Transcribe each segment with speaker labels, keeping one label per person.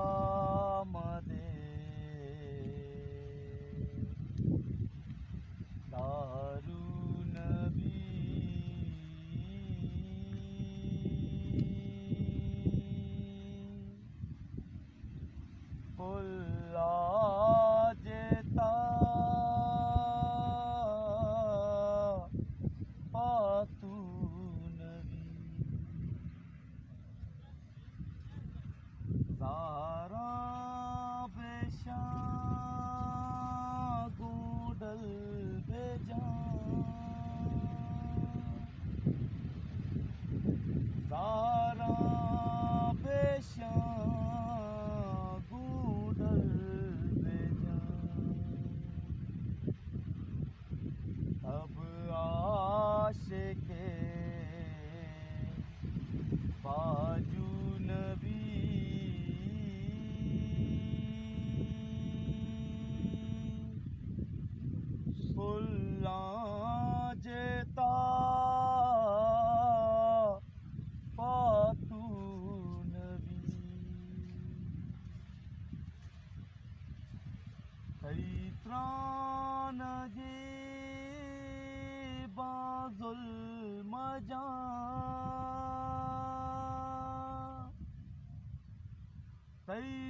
Speaker 1: दर्दामध्ये दारू नबी फुल्ला जेता पातू नबी सारा बेशा गूडल बेजा सारा बेशा गूडल बेजा अब आशिके बाजू नबी फुल्ला जेता पातू नबी तैत्रान गे बाजुल मजा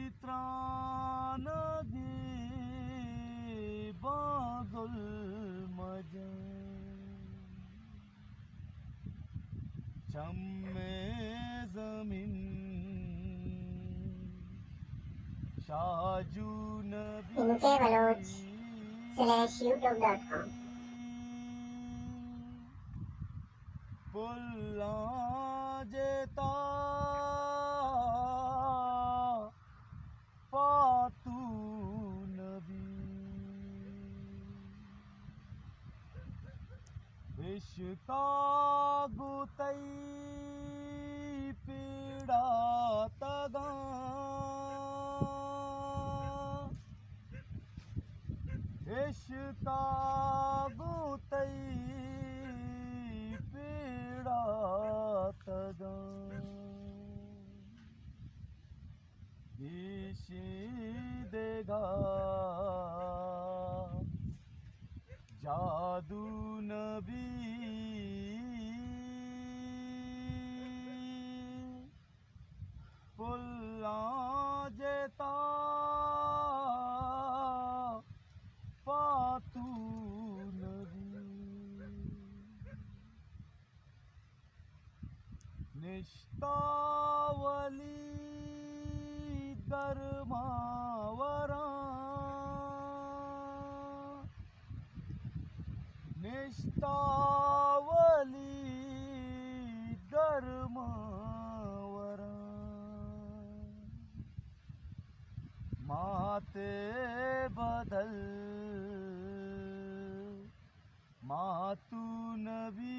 Speaker 1: तैत्रान गे बाजुल मजा चम्मे ज़मीन शाजू नबी
Speaker 2: imkbaloch/youtube.com
Speaker 1: फुल्ला जेता पातू नबी इश्का गुतई पीड़ा तगा इश्का गुतई पीड़ा तगा ईशी देगा जादू नबी फुल्ला जेता पातू नबी निष्ठावली धर्मावरा निष्ठावली धर्मावरा माते बदल मातू नबी